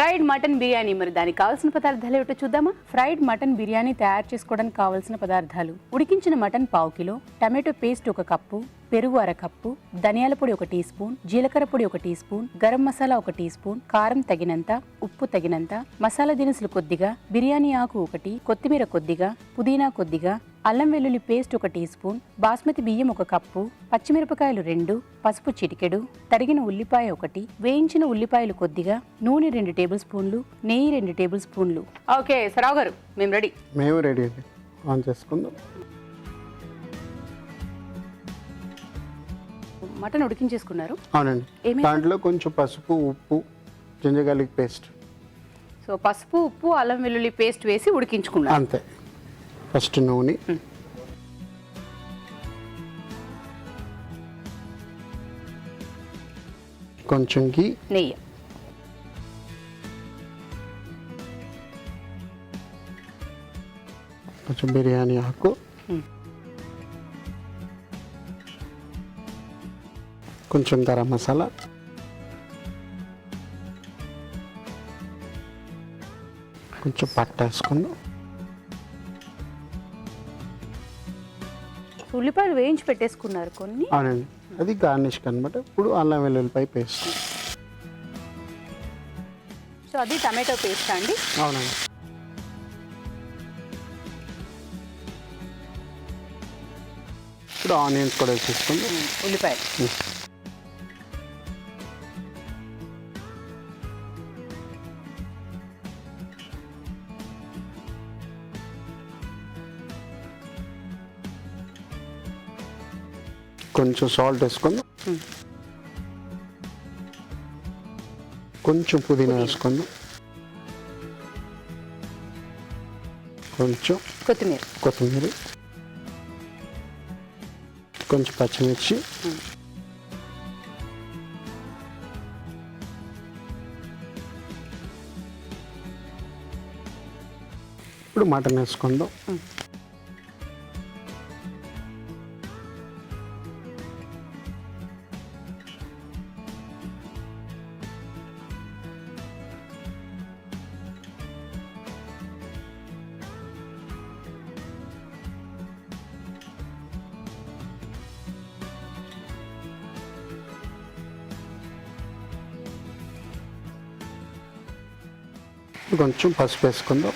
Fried mutton biryani. మరి దానికి కావాల్సిన పదార్థాలు ఏమిటో చూద్దామా? ఫ్రైడ్ మటన్ బిర్యానీ తయారు చేసుకోవడానికి కావాల్సిన పదార్థాలు: ఉడికించిన mutton 1/2 kilo, tomato paste 1 cup, పెరుగు 1/2 కప్పు, ధనియాల పొడి 1 టీ స్పూన్, జీలకర్ర పొడి 1 teaspoon, garam masala 1 teaspoon, కారం తగినంత, ఉప్పు తగినంత, మసాలా దినుసులు కొద్దిగా, బిర్యానీ ఆకు 1, కొత్తిమీర కొద్దిగా, పుదీనా కొద్దిగా, అల్లం వెల్లుల్లి పేస్ట్ 1 టీ స్పూన్, బాస్మతి బియ్యం 1 కప్పు, పచ్చిమిరపకాయలు 2, పసుపు చిటికెడు, తరిగిన ఉల్లిపాయ 1, వేయించిన ఉల్లిపాయలు కొద్దిగా, నూనె 2 టేబుల్ స్పూన్లు, నెయ్యి 2 టేబుల్ స్పూన్లు. ఓకే సరావు గారు, మేము రెడీ. మేము రెడీ అండి. ఆన్ చేసుకుందాం. మటన్ ఉడికించేసుకున్నారు? అవునండి. దాంట్లో కొంచెం పసుపు, ఉప్పు, జింజర్ గార్లిక్ పేస్ట్. సో పసుపు, ఉప్పు, అల్లం వెల్లుల్లి పేస్ట్ వేసి ఉడికించుకున్నారు అంతే. ఫస్ట్ నూనె, కొంచెం గీ, నెయ్యి, కొంచెం బిర్యానీ ఆకు, కొంచెం గరం మసాలా, కొంచెం పట్ట వేసుకుందాం. ఉల్లిపాయలు వేయించి పెట్టేసుకున్నారు కొన్ని. అవునండి, అది గార్నిష్ అనమాట. ఇప్పుడు అల్లం వెల్లుల్లిపాయ పేస్ట్. సో అది టమాటో పేస్ట్ అండి? అవునండి. ఇప్పుడు ఆనియన్స్ కూడా వేసేసుకుందాం. ఉల్లిపాయలు, కొంచెం సాల్ట్ వేసుకుందాం. కొంచెం పుదీనా వేసుకుందాం. కొంచెం కొత్తిమీర, కొంచెం పచ్చిమిర్చి, ఇప్పుడు మటన్ వేసుకుందాం. కొంచెం పసుపు వేసుకుందాం.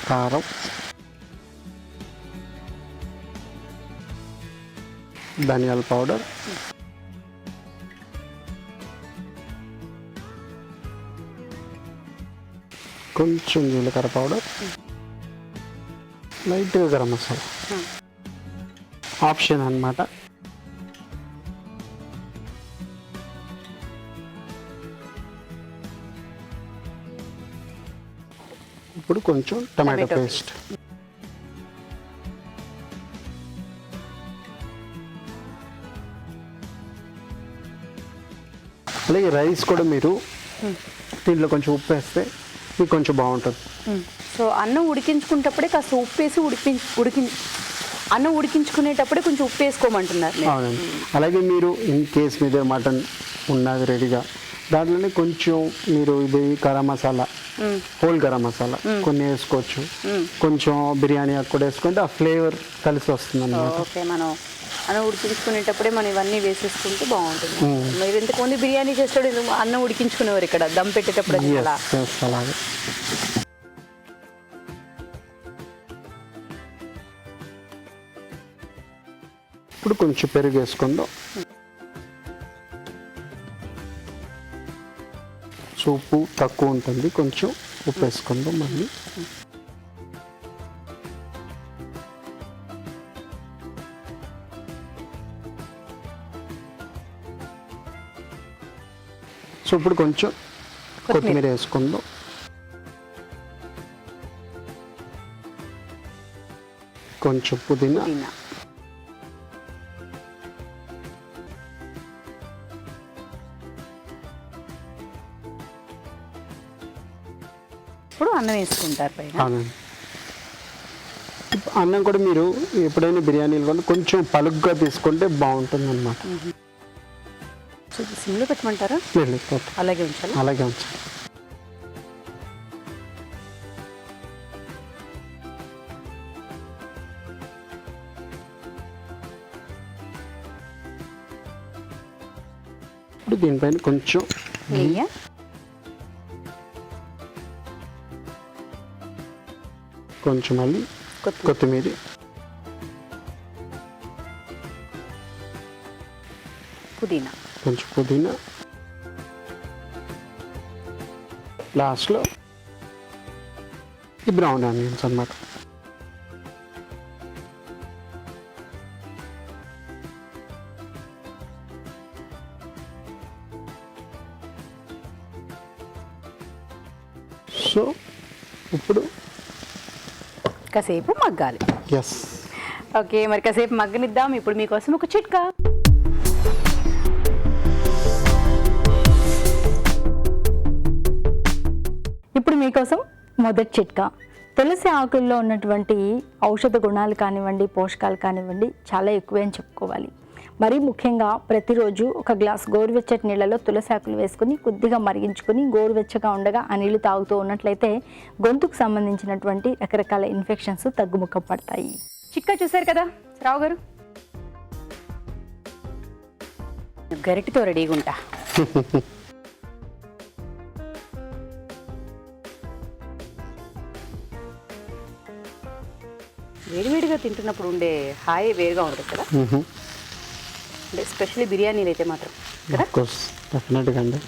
కారం, ధనియాల పౌడర్, కొంచెం జీలకర్ర పౌడర్, లైట్గా గరం మసాలా. ఆప్షన్ అన్నమాట. ఇప్పుడు కొంచెం టమాటో పేస్ట్. అలాగే రైస్ కూడా మీరు దీంట్లో కొంచెం ఉప్పు వేస్తే మీకు కొంచెం బాగుంటుంది. సో అన్నం ఉడికించుకునేటప్పుడే కాస్త ఉప్పు వేసి అన్నం ఉడికించుకునేటప్పుడే కొంచెం ఉప్పు వేసుకోమంటున్నారు. అవునండి. అలాగే మీరు ఇన్ కేస్ మీద మటన్ ఉన్నది రెడీగా, దాంట్లోనే కొంచెం మీరు ఇది గరం మసాలా, హోల్ గరం మసాలా కొన్ని వేసుకోవచ్చు. కొంచెం బిర్యానీ ఆకు కూడా వేసుకుంటే ఆ ఫ్లేవర్ కలిసి వస్తుంది అన్నమాట. ఓకే, మనం అన్నం ఉడికించుకునేటప్పుడే మనం ఇవన్నీ వేసేసుకుంటే బాగుంటుంది. మీరు ఇంతకుముందు బిర్యానీ చేసేటప్పుడు అన్నం ఉడికించుకునేవారు ఇక్కడ దమ్ పెట్టేటప్పుడు. అలాగే ఇప్పుడు కొంచెం పెరుగు వేసుకుందాం. ఉప్పు తక్కువ ఉంటుంది, కొంచెం ఉప్పు వేసుకుందాం. మళ్ళీ సో ఇప్పుడు కొంచెం కొత్తిమీర వేసుకుందాం. కొంచెం పుదీనా, ఇప్పుడు అన్నం వేసుకుంటారు పైన. అన్నం కూడా మీరు ఎప్పుడైనా బిర్యానీలు కూడా కొంచెం పలుగ్గా తీసుకుంటే బాగుంటుంది అన్నమాట. సో ఇది సిమ్లో పెట్టమంటారా? లేదు, అలాగే ఉంచాలి. అలాగే ఉంచాలి. ఇప్పుడు దీనిపైన కొంచెం నెయ్యి, కొంచెం మళ్ళీ కొత్తిమీర, పుదీనా, కొంచెం పుదీనా, లాస్ట్లో ఈ బ్రౌన్ ఆనియన్స్ అన్నమాట. సో ఇప్పుడు కాసేపు మగ్గాలి. ఎస్, ఓకే, మరి కాసేపు మగ్గనిద్దాం. ఇప్పుడు మీకోసం ఒక చిట్కా. ఇప్పుడు మీకోసం మొదటి చిట్కా. తులసి ఆకుల్లో ఉన్నటువంటి ఔషధ గుణాలు కానివ్వండి, పోషకాలు కానివ్వండి చాలా ఎక్కువే అని చెప్పుకోవాలి. మరీ ముఖ్యంగా ప్రతిరోజు ఒక గ్లాస్ గోరువెచ్చటి నీళ్ళలో తులసి ఆకులు వేసుకుని కొద్దిగా మరిగించుకొని గోరువెచ్చగా ఉండగా ఆ నీళ్లు తాగుతూ ఉన్నట్లయితే గొంతుకు సంబంధించినటువంటి రకరకాల ఇన్ఫెక్షన్స్ తగ్గుముఖం పడతాయి. చిట్కా చూసారు కదా రావు గారు, గరిటితో రెడీగా ఉంటా. వేడివేడిగా తింటున్నప్పుడు ఉండే హాయి వేరుగా ఉంటుంది కదా, అంటే ఎస్పెషల్లీ బిర్యానీలు అయితే మాత్రం కదా. కోర్స్ డెఫినెట్గా అండి.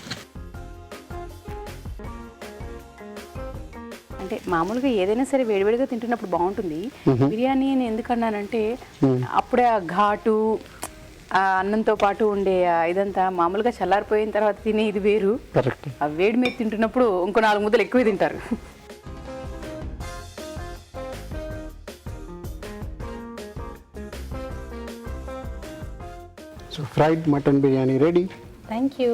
అంటే మామూలుగా ఏదైనా సరే వేడివేడిగా తింటున్నప్పుడు బాగుంటుంది. బిర్యానీ అని ఎందుకన్నానంటే అప్పుడే ఆ ఘాటు ఆ అన్నంతో పాటు ఉండే ఇదంతా మామూలుగా చల్లారిపోయిన తర్వాత తినే ఇది వేరు. కరెక్ట్. ఆ వేడి మీద తింటున్నప్పుడు ఇంకో 4 ముద్దలు ఎక్కువ తింటారు. So fried mutton biryani ready. Thank you.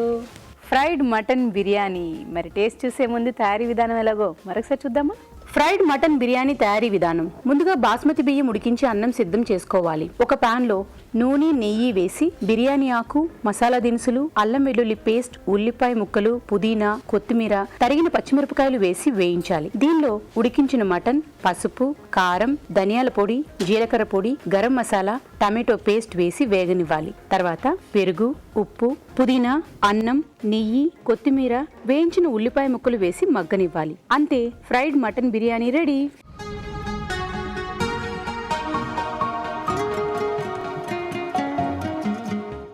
Fried mutton biryani మరి టేస్ట్ చూసే ముందు తయారీ విధానం ఎలాగో మరొకసారి చూద్దామా? ఫ్రైడ్ మటన్ బిర్యానీ తయారీ విధానం. ముందుగా బాస్మతి బియ్యం ఉడికించి అన్నం సిద్ధం చేసుకోవాలి. ఒక పాన్ లో నూనె, నెయ్యి వేసి బిర్యానీ ఆకు, మసాలా దినుసులు, అల్లం వెల్లుల్లి పేస్ట్, ఉల్లిపాయ ముక్కలు, పుదీనా, కొత్తిమీర, తరిగిన పచ్చిమిరపకాయలు వేసి వేయించాలి. దీనిలో ఉడికించిన మటన్, పసుపు, కారం, ధనియాల పొడి, జీలకర్ర పొడి, గరం మసాలా, టమాటో పేస్ట్ వేసి వేగనివ్వాలి. తర్వాత పెరుగు, ఉప్పు, పుదీనా, అన్నం, నెయ్యి, కొత్తిమీర, వేయించిన ఉల్లిపాయ ముక్కలు వేసి మగ్గనివ్వాలి. అంతే, ఫ్రైడ్ మటన్ బిర్యానీ రెడీ.